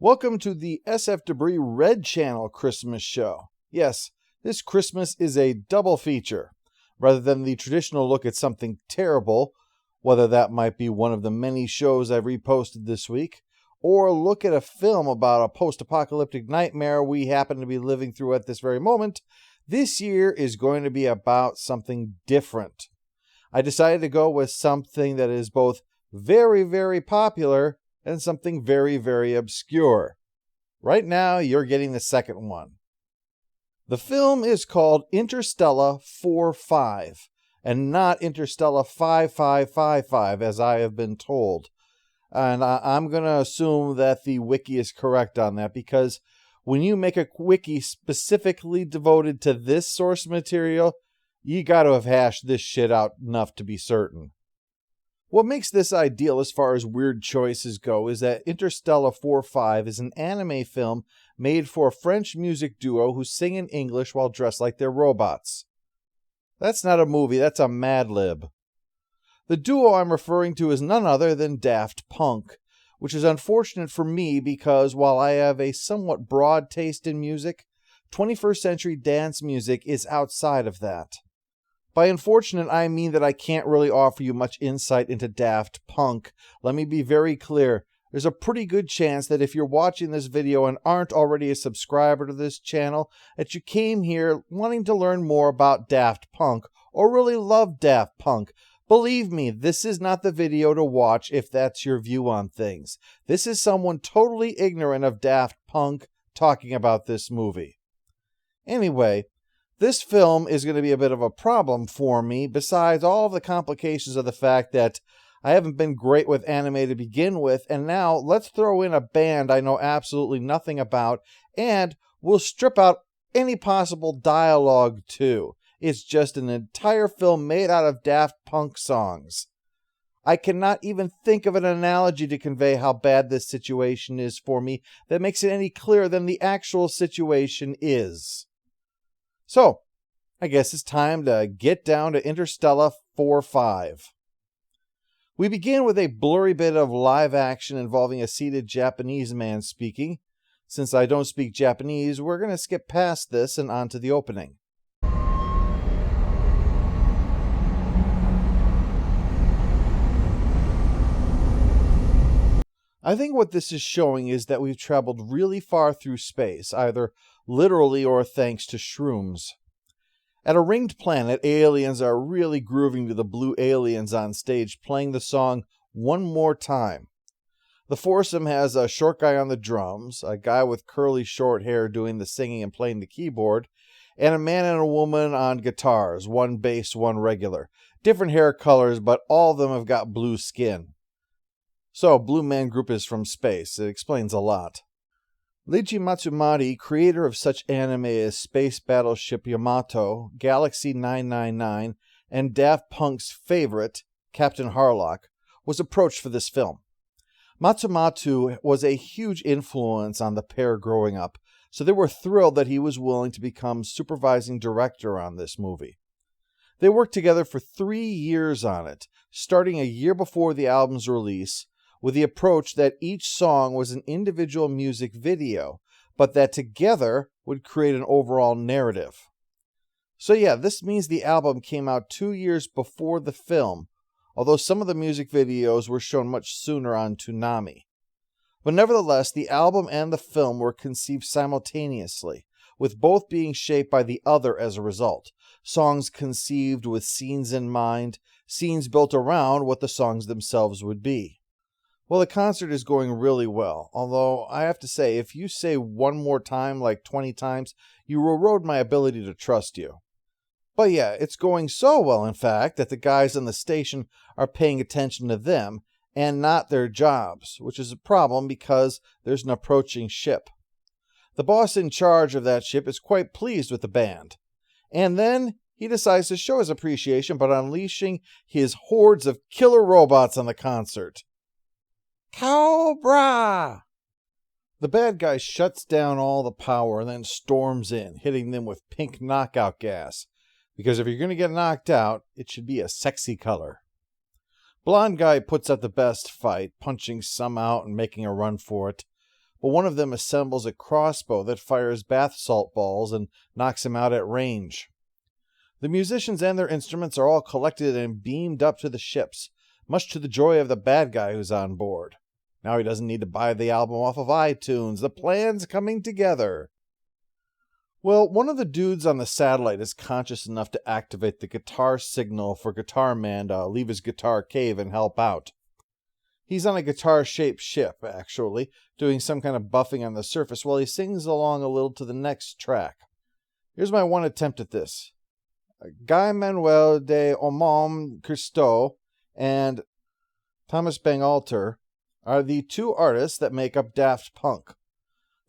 Welcome to the SF Debris Red Channel Christmas show. Yes, this Christmas is a double feature. Rather than the traditional look at something terrible, whether that might be one of the many shows I've reposted this week, or look at a film about a post-apocalyptic nightmare we happen to be living through at this very moment, this year is going to be about something different. I decided to go with something that is both very, very popular and something very, very obscure. Right now, you're getting the second one. The film is called Interstella 4-5, and not Interstella 5555, as I have been told. And I'm going to assume that the wiki is correct on that, because when you make a wiki specifically devoted to this source material, you got to have hashed this shit out enough to be certain. What makes this ideal as far as weird choices go is that Interstella 4-5 is an anime film made for a French music duo who sing in English while dressed like they're robots. That's not a movie, that's a Mad Lib. The duo I'm referring to is none other than Daft Punk, which is unfortunate for me because while I have a somewhat broad taste in music, 21st century dance music is outside of that. By unfortunate, I mean that I can't really offer you much insight into Daft Punk. Let me be very clear. There's a pretty good chance that if you're watching this video and aren't already a subscriber to this channel, that you came here wanting to learn more about Daft Punk, or really love Daft Punk. Believe me, this is not the video to watch if that's your view on things. This is someone totally ignorant of Daft Punk talking about this movie. Anyway, this film is going to be a bit of a problem for me, besides all of the complications of the fact that I haven't been great with anime to begin with, and now let's throw in a band I know absolutely nothing about, and we'll strip out any possible dialogue too. It's just an entire film made out of Daft Punk songs. I cannot even think of an analogy to convey how bad this situation is for me that makes it any clearer than the actual situation is. So, I guess it's time to get down to Interstella 4-5. We begin with a blurry bit of live action involving a seated Japanese man speaking. Since I don't speak Japanese, we're going to skip past this and on to the opening. I think what this is showing is that we've traveled really far through space, either literally or thanks to shrooms. At a ringed planet, aliens are really grooving to the Blue Aliens on stage, playing the song One More Time. The foursome has a short guy on the drums, a guy with curly short hair doing the singing and playing the keyboard, and a man and a woman on guitars, one bass, one regular. Different hair colors, but all of them have got blue skin. So, Blue Man Group is from space. It explains a lot. Leiji Matsumari, creator of such anime as Space Battleship Yamato, Galaxy 999, and Daft Punk's favorite, Captain Harlock, was approached for this film. Matsumoto was a huge influence on the pair growing up, so they were thrilled that he was willing to become supervising director on this movie. They worked together for 3 years on it, starting a year before the album's release, with the approach that each song was an individual music video, but that together would create an overall narrative. So yeah, this means the album came out 2 years before the film, although some of the music videos were shown much sooner on Toonami. But nevertheless, the album and the film were conceived simultaneously, with both being shaped by the other as a result. Songs conceived with scenes in mind, scenes built around what the songs themselves would be. Well, the concert is going really well, although I have to say, if you say one more time like 20 times, you will erode my ability to trust you. But yeah, it's going so well, in fact, that the guys on the station are paying attention to them and not their jobs, which is a problem because there's an approaching ship. The boss in charge of that ship is quite pleased with the band. And then he decides to show his appreciation by unleashing his hordes of killer robots on the concert. Cobra! The bad guy shuts down all the power and then storms in, hitting them with pink knockout gas. Because if you're going to get knocked out, it should be a sexy color. Blonde guy puts up the best fight, punching some out and making a run for it. but one of them assembles a crossbow that fires bath salt balls and knocks him out at range. The musicians and their instruments are all collected and beamed up to the ships, much to the joy of the bad guy who's on board. Now he doesn't need to buy the album off of iTunes. The plan's coming together. Well, one of the dudes on the satellite is conscious enough to activate the guitar signal for Guitar Man to leave his guitar cave and help out. He's on a guitar-shaped ship, actually, doing some kind of buffing on the surface while he sings along a little to the next track. Here's my one attempt at this. Guy Manuel de Homem Cristo and Thomas Bangalter are the two artists that make up Daft Punk.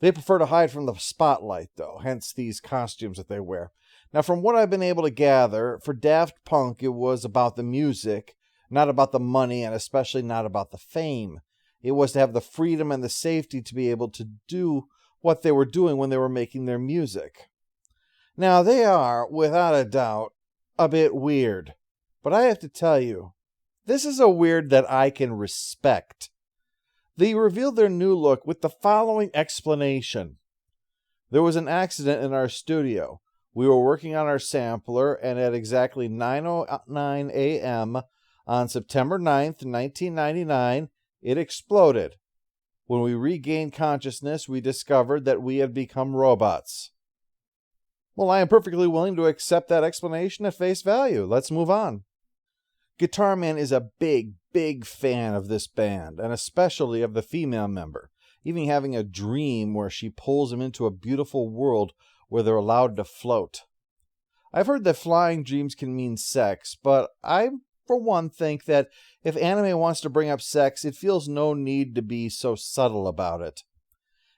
They prefer to hide from the spotlight, though, hence these costumes that they wear. Now, from what I've been able to gather, for Daft Punk, it was about the music, not about the money, and especially not about the fame. It was to have the freedom and the safety to be able to do what they were doing when they were making their music. Now, they are, without a doubt, a bit weird. But I have to tell you, this is a weird that I can respect. They revealed their new look with the following explanation. There was an accident in our studio. We were working on our sampler, and at exactly 9:09 a.m. on September 9th, 1999, it exploded. When we regained consciousness, we discovered that we had become robots. Well, I am perfectly willing to accept that explanation at face value. Let's move on. Guitar Man is a big fan of this band, and especially of the female member, even having a dream where she pulls him into a beautiful world where they're allowed to float. I've heard that flying dreams can mean sex, but I, for one, think that if anime wants to bring up sex, it feels no need to be so subtle about it.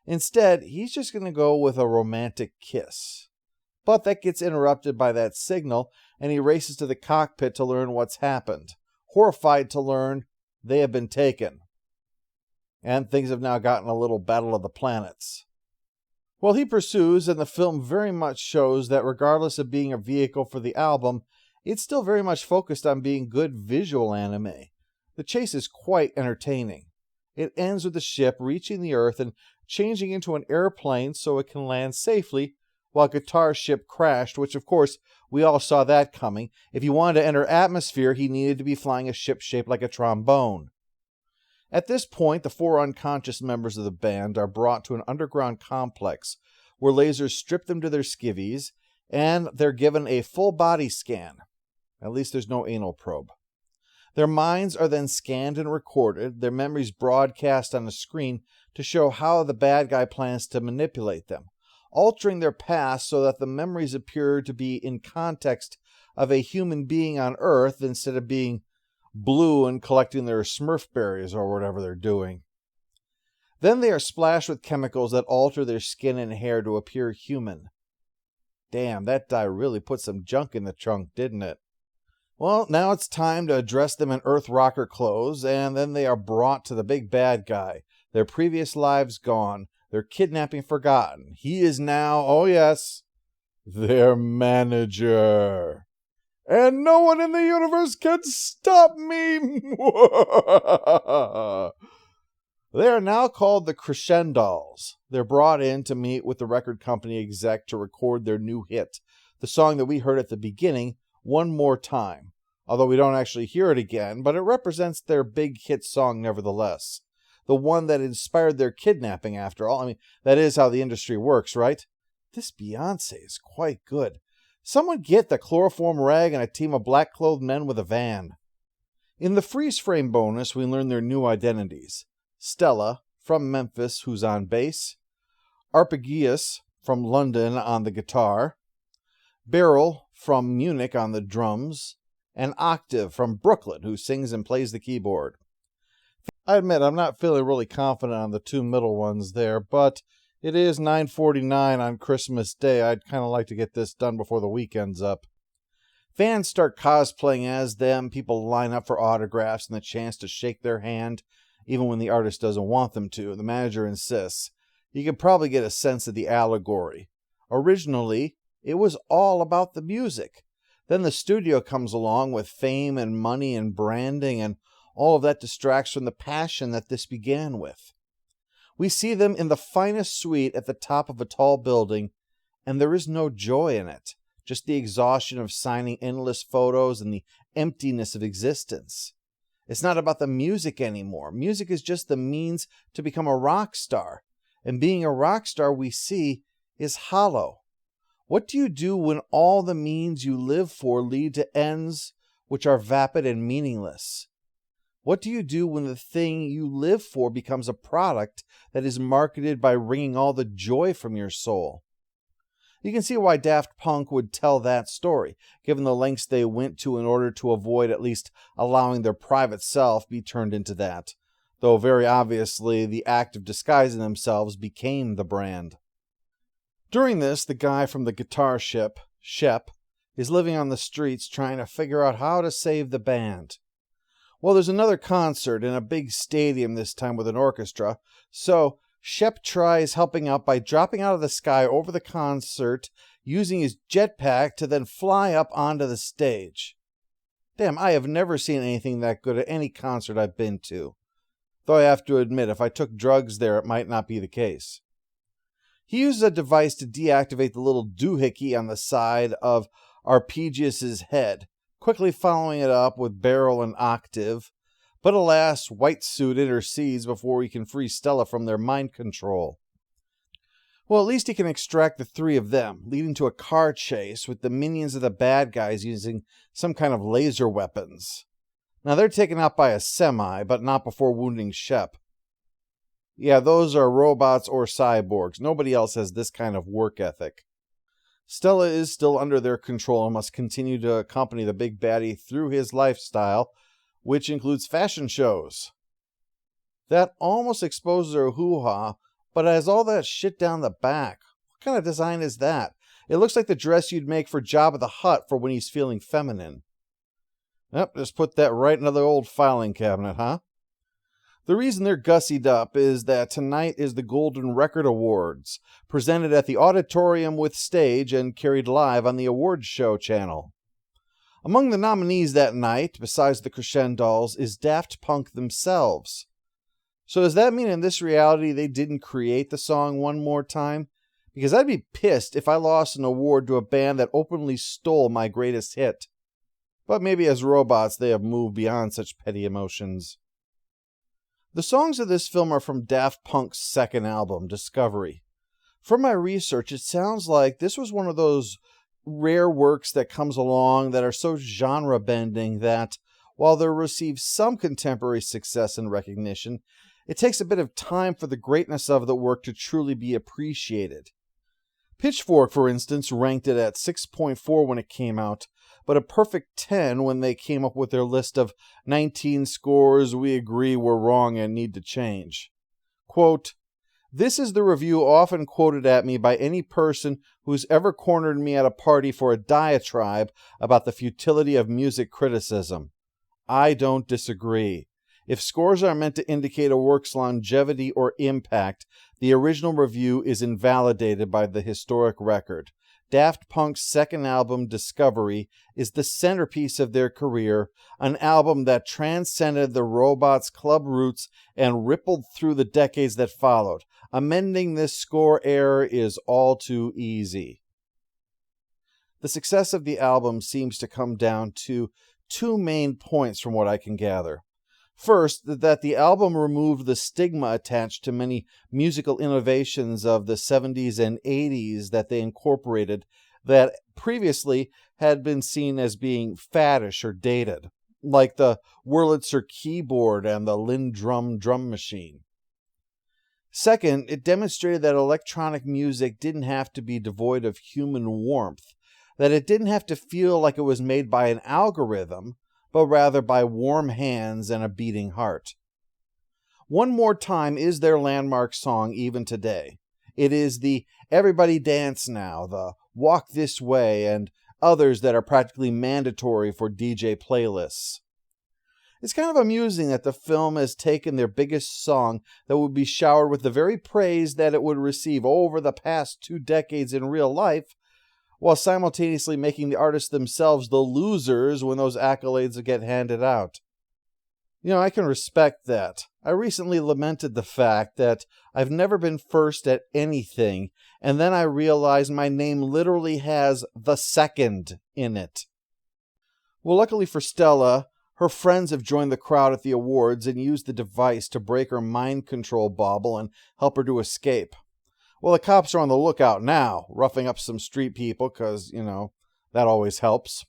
Instead, he's just going to go with a romantic kiss. But that gets interrupted by that signal, and he races to the cockpit to learn what's happened, horrified to learn they have been taken. And things have now gotten a little Battle of the Planets. Well, he pursues, and the film very much shows that regardless of being a vehicle for the album, it's still very much focused on being good visual anime. The chase is quite entertaining. It ends with the ship reaching the Earth and changing into an airplane so it can land safely, while Guitar Ship crashed, which of course we all saw that coming. If he wanted to enter atmosphere, he needed to be flying a ship shaped like a trombone. At this point, the four unconscious members of the band are brought to an underground complex where lasers strip them to their skivvies, and they're given a full body scan. At least there's no anal probe. Their minds are then scanned and recorded, their memories broadcast on a screen to show how the bad guy plans to manipulate them, altering their past so that the memories appear to be in context of a human being on Earth instead of being blue and collecting their Smurf berries or whatever they're doing. Then they are splashed with chemicals that alter their skin and hair to appear human. Damn, that dye really put some junk in the trunk, didn't it? Well, now it's time to dress them in Earth rocker clothes, and then they are brought to the big bad guy, their previous lives gone, their kidnapping forgotten. He is now, oh yes, their manager. And no one in the universe can stop me. They are now called the Crescendolls. They're brought in to meet with the record company exec to record their new hit, the song that we heard at the beginning, One More Time. Although we don't actually hear it again, but it represents their big hit song nevertheless. The one that inspired their kidnapping, after all. I mean, that is how the industry works, right? This Beyonce is quite good. Someone get the chloroform rag and a team of black-clothed men with a van. In the freeze-frame bonus, we learn their new identities. Stella, from Memphis, who's on bass. Arpegius, from London, on the guitar. Beryl, from Munich, on the drums. And Octave, from Brooklyn, who sings and plays the keyboard. I admit I'm not feeling really confident on the two middle ones there, but it is 9:49 on Christmas Day. I'd kind of like to get this done before the weekend's up. Fans start cosplaying as them. People line up for autographs and the chance to shake their hand, even when the artist doesn't want them to. The manager insists. You can probably get a sense of the allegory. Originally, it was all about the music. Then the studio comes along with fame and money and branding, and all of that distracts from the passion that this began with. We see them in the finest suite at the top of a tall building, and there is no joy in it, just the exhaustion of signing endless photos and the emptiness of existence. It's not about the music anymore. Music is just the means to become a rock star. And being a rock star, we see, is hollow. What do you do when all the means you live for lead to ends which are vapid and meaningless? What do you do when the thing you live for becomes a product that is marketed by wringing all the joy from your soul? You can see why Daft Punk would tell that story, given the lengths they went to in order to avoid at least allowing their private self be turned into that, though very obviously the act of disguising themselves became the brand. During this, the guy from the guitar ship, Shep, is living on the streets trying to figure out how to save the band. Well, there's another concert in a big stadium this time with an orchestra, so Shep tries helping out by dropping out of the sky over the concert, using his jetpack to then fly up onto the stage. Damn, I have never seen anything that good at any concert I've been to. Though I have to admit, if I took drugs there, it might not be the case. He uses a device to deactivate the little doohickey on the side of Arpeggius's head, quickly following it up with barrel and octave. But alas, White Suit intercedes before he can free Stella from their mind control. Well, at least he can extract the three of them, leading to a car chase with the minions of the bad guys using some kind of laser weapons. Now they're taken out by a semi, but not before wounding Shep. Yeah, those are robots or cyborgs. Nobody else has this kind of work ethic. Stella is still under their control and must continue to accompany the big baddie through his lifestyle, which includes fashion shows. That almost exposes her hoo-ha, but has all that shit down the back. What kind of design is that? It looks like the dress you'd make for Jabba the Hutt for when he's feeling feminine. Yep, just put that right into the old filing cabinet, huh? The reason they're gussied up is that tonight is the Golden Record Awards, presented at the Auditorium with stage and carried live on the awards show channel. Among the nominees that night, besides the Crescendos, is Daft Punk themselves. So does that mean in this reality they didn't create the song One More Time? Because I'd be pissed if I lost an award to a band that openly stole my greatest hit. But maybe as robots they have moved beyond such petty emotions. The songs of this film are from Daft Punk's second album, Discovery. From my research, it sounds like this was one of those rare works that comes along that are so genre-bending that, while they receive some contemporary success and recognition, it takes a bit of time for the greatness of the work to truly be appreciated. Pitchfork, for instance, ranked it at 6.4 when it came out, but a perfect 10 when they came up with their list of 19 scores we agree were wrong and need to change. Quote, "This is the review often quoted at me by any person who's ever cornered me at a party for a diatribe about the futility of music criticism. I don't disagree. If scores are meant to indicate a work's longevity or impact, the original review is invalidated by the historic record. Daft Punk's second album, Discovery, is the centerpiece of their career, an album that transcended the Robots' club roots and rippled through the decades that followed. Amending this score error is all too easy." The success of the album seems to come down to two main points from what I can gather. First, that the album removed the stigma attached to many musical innovations of the 70s and 80s that they incorporated that previously had been seen as being faddish or dated, like the Wurlitzer keyboard and the Lindrum drum machine. Second, it demonstrated that electronic music didn't have to be devoid of human warmth, that it didn't have to feel like it was made by an algorithm, but rather by warm hands and a beating heart. One More Time is their landmark song even today. It is the Everybody Dance Now, the Walk This Way, and others that are practically mandatory for DJ playlists. It's kind of amusing that the film has taken their biggest song that would be showered with the very praise that it would receive over the past 2 decades in real life, while simultaneously making the artists themselves the losers when those accolades get handed out. I can respect that. I recently lamented the fact that I've never been first at anything, and then I realized my name literally has the second in it. Well, luckily for Stella, her friends have joined the crowd at the awards and used the device to break her mind control bauble and help her to escape. Well, the cops are on the lookout now, roughing up some street people because, that always helps.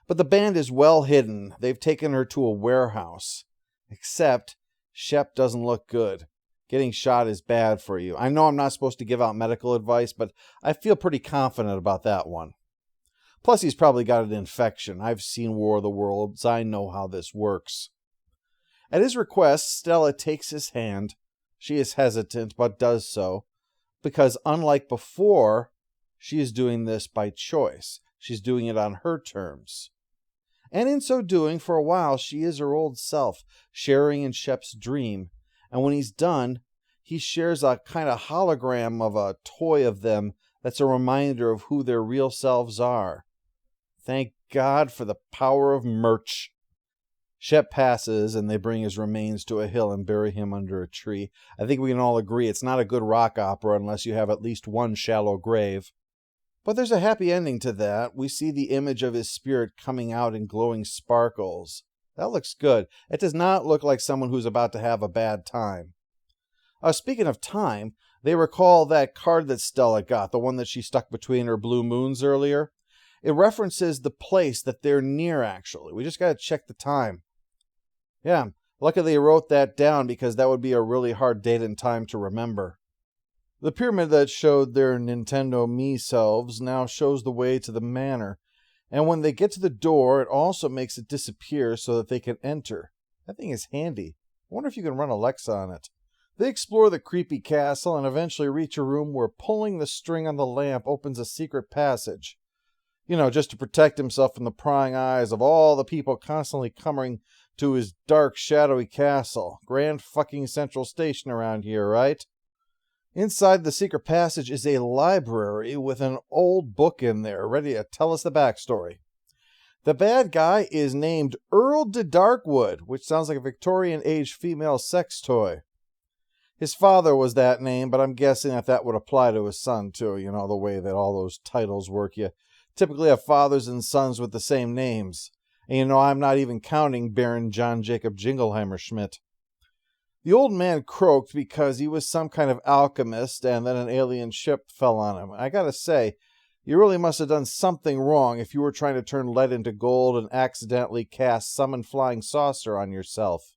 But the band is well hidden. They've taken her to a warehouse. Except, Shep doesn't look good. Getting shot is bad for you. I know I'm not supposed to give out medical advice, but I feel pretty confident about that one. Plus, he's probably got an infection. I've seen War of the Worlds. I know how this works. At his request, Stella takes his hand. She is hesitant, but does so, because unlike before, she is doing this by choice. She's doing it on her terms. And in so doing, for a while, she is her old self, sharing in Shep's dream. And when he's done, he shares a kind of hologram of a toy of them that's a reminder of who their real selves are. Thank God for the power of merch. Shep passes, and they bring his remains to a hill and bury him under a tree. I think we can all agree it's not a good rock opera unless you have at least one shallow grave. But there's a happy ending to that. We see the image of his spirit coming out in glowing sparkles. That looks good. It does not look like someone who's about to have a bad time. Speaking of time, they recall that card that Stella got, the one that she stuck between her blue moons earlier. It references the place that they're near, actually. We just got to check the time. Yeah, luckily they wrote that down because that would be a really hard date and time to remember. The pyramid that showed their Nintendo Mii selves now shows the way to the manor, and when they get to the door, it also makes it disappear so that they can enter. That thing is handy. I wonder if you can run Alexa on it. They explore the creepy castle and eventually reach a room where pulling the string on the lamp opens a secret passage. Just to protect himself from the prying eyes of all the people constantly coming to his dark, shadowy castle. Grand fucking Central Station around here, right? Inside the secret passage is a library with an old book in there, ready to tell us the backstory. The bad guy is named Earl de Darkwood, which sounds like a Victorian-age female sex toy. His father was that name, but I'm guessing that would apply to his son, too. The way that all those titles work. You typically have fathers and sons with the same names. And I'm not even counting Baron John Jacob Jingleheimer Schmidt. The old man croaked because he was some kind of alchemist and then an alien ship fell on him. I gotta say, you really must have done something wrong if you were trying to turn lead into gold and accidentally cast Summon Flying Saucer on yourself.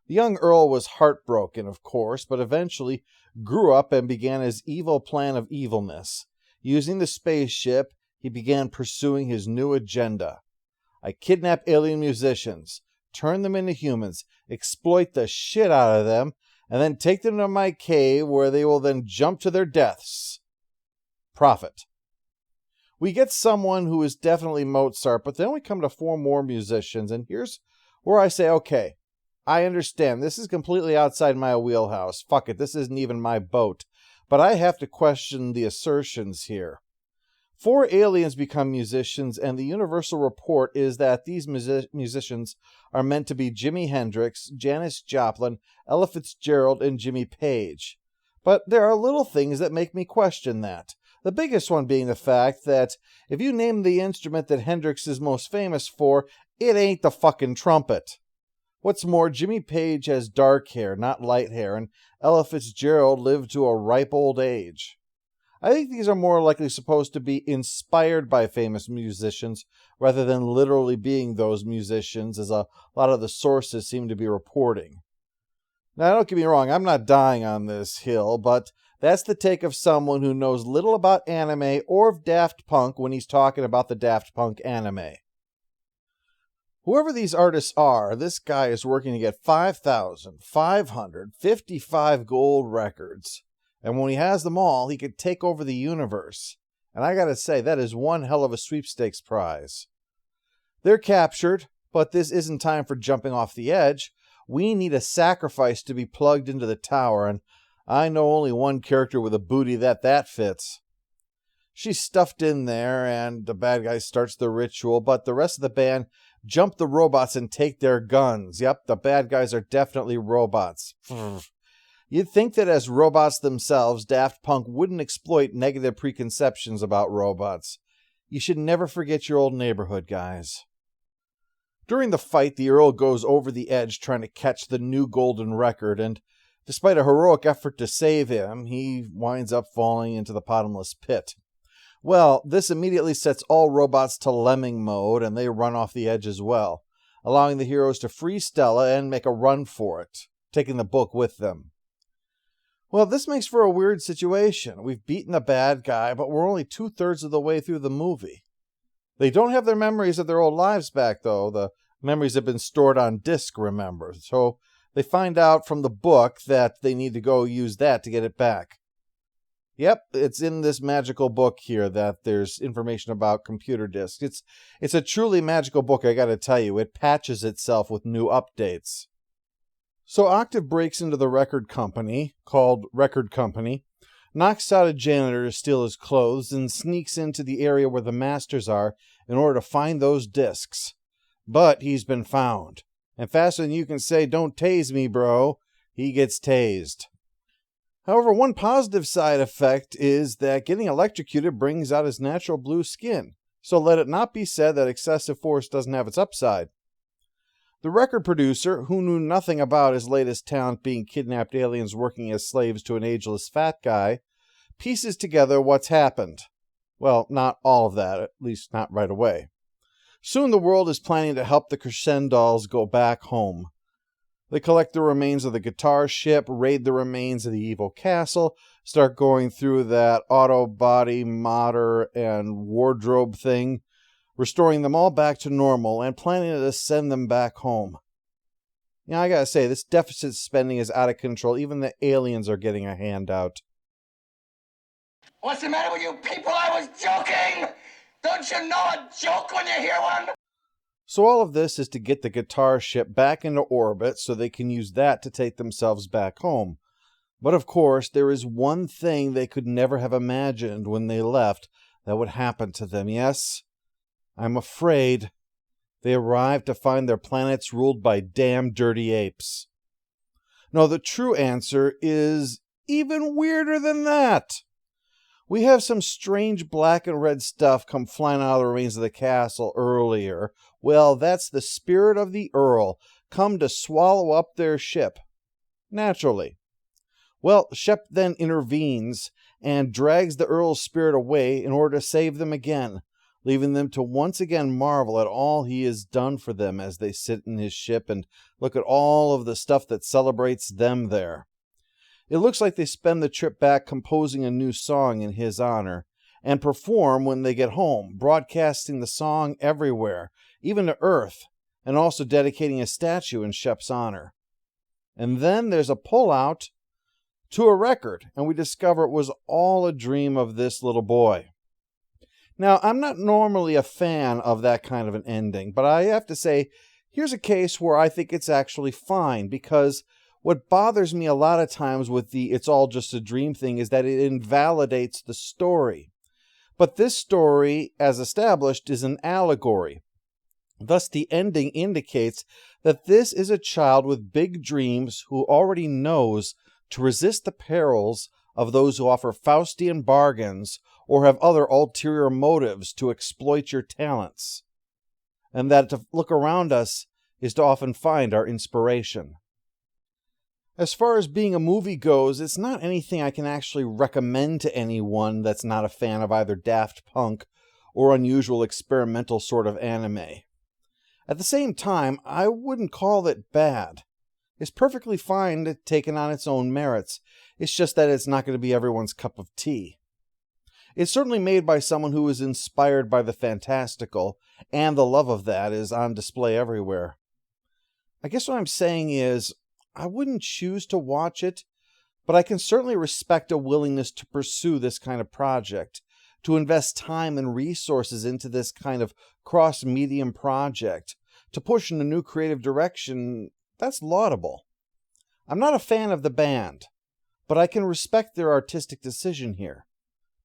The young Earl was heartbroken, of course, but eventually grew up and began his evil plan of evilness. Using the spaceship, he began pursuing his new agenda. I kidnap alien musicians, turn them into humans, exploit the shit out of them, and then take them to my cave where they will then jump to their deaths. Profit. We get someone who is definitely Mozart, but then we come to 4 more musicians, and here's where I say, okay, I understand, this is completely outside my wheelhouse. Fuck it, this isn't even my boat. But I have to question the assertions here. 4 aliens become musicians, and the universal report is that these musicians are meant to be Jimi Hendrix, Janis Joplin, Ella Fitzgerald, and Jimmy Page. But there are little things that make me question that. The biggest one being the fact that if you name the instrument that Hendrix is most famous for, it ain't the fucking trumpet. What's more, Jimmy Page has dark hair, not light hair, and Ella Fitzgerald lived to a ripe old age. I think these are more likely supposed to be inspired by famous musicians rather than literally being those musicians, as a lot of the sources seem to be reporting. Now, don't get me wrong, I'm not dying on this hill, but that's the take of someone who knows little about anime or of Daft Punk when he's talking about the Daft Punk anime. Whoever these artists are, this guy is working to get 5,555 gold records. And when he has them all, he could take over the universe. And I gotta say, that is one hell of a sweepstakes prize. They're captured, but this isn't time for jumping off the edge. We need a sacrifice to be plugged into the tower, and I know only one character with a booty that fits. She's stuffed in there, and the bad guy starts the ritual, but the rest of the band jump the robots and take their guns. Yep, the bad guys are definitely robots. You'd think that as robots themselves, Daft Punk wouldn't exploit negative preconceptions about robots. You should never forget your old neighborhood, guys. During the fight, the Earl goes over the edge trying to catch the new golden record, and despite a heroic effort to save him, he winds up falling into the bottomless pit. Well, this immediately sets all robots to lemming mode, and they run off the edge as well, allowing the heroes to free Stella and make a run for it, taking the book with them. Well, this makes for a weird situation. We've beaten the bad guy, but we're only 2/3 of the way through the movie. They don't have their memories of their old lives back, though. The memories have been stored on disk, remember. So they find out from the book that they need to go use that to get it back. Yep, it's in this magical book here that there's information about computer disks. It's a truly magical book, I gotta tell you. It patches itself with new updates. So Octave breaks into the record company, called Record Company, knocks out a janitor to steal his clothes, and sneaks into the area where the masters are in order to find those discs. But he's been found. And faster than you can say, "Don't tase me, bro," he gets tased. However, one positive side effect is that getting electrocuted brings out his natural blue skin. So let it not be said that excessive force doesn't have its upside. The record producer, who knew nothing about his latest talent being kidnapped aliens working as slaves to an ageless fat guy, pieces together what's happened. Well, not all of that, at least not right away. Soon the world is planning to help the Crescendolls go back home. They collect the remains of the guitar ship, raid the remains of the evil castle, start going through that auto body modder and wardrobe thing, restoring them all back to normal, and planning to send them back home. I gotta say, this deficit spending is out of control. Even the aliens are getting a handout. What's the matter with you people? I was joking! Don't you know a joke when you hear one? So all of this is to get the guitar ship back into orbit so they can use that to take themselves back home. But of course, there is one thing they could never have imagined when they left that would happen to them. Yes, I'm afraid they arrived to find their planets ruled by damn dirty apes. No, the true answer is even weirder than that. We have some strange black and red stuff come flying out of the remains of the castle earlier. Well, that's the spirit of the Earl, come to swallow up their ship. Naturally. Well, Shep then intervenes and drags the Earl's spirit away in order to save them again, leaving them to once again marvel at all he has done for them as they sit in his ship and look at all of the stuff that celebrates them there. It looks like they spend the trip back composing a new song in his honor, and perform when they get home, broadcasting the song everywhere, even to Earth, and also dedicating a statue in Shep's honor. And then there's a pullout to a record, and we discover it was all a dream of this little boy. Now, I'm not normally a fan of that kind of an ending, but I have to say, here's a case where I think it's actually fine, because what bothers me a lot of times with the "it's all just a dream" thing is that it invalidates the story. But this story, as established, is an allegory. Thus, the ending indicates that this is a child with big dreams who already knows to resist the perils of those who offer Faustian bargains or have other ulterior motives to exploit your talents. And that to look around us is to often find our inspiration. As far as being a movie goes, it's not anything I can actually recommend to anyone that's not a fan of either Daft Punk or unusual experimental sort of anime. At the same time, I wouldn't call it bad. It's perfectly fine taken on its own merits. It's just that it's not going to be everyone's cup of tea. It's certainly made by someone who is inspired by the fantastical, and the love of that is on display everywhere. I guess what I'm saying is, I wouldn't choose to watch it, but I can certainly respect a willingness to pursue this kind of project, to invest time and resources into this kind of cross-medium project, to push in a new creative direction. That's laudable. I'm not a fan of the band, but I can respect their artistic decision here.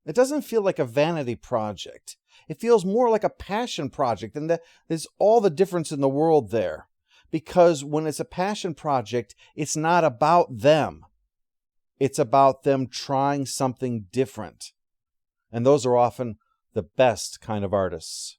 It doesn't feel like a vanity project. It feels more like a passion project, and there's all the difference in the world there. Because when it's a passion project, it's not about them. It's about them trying something different. And those are often the best kind of artists.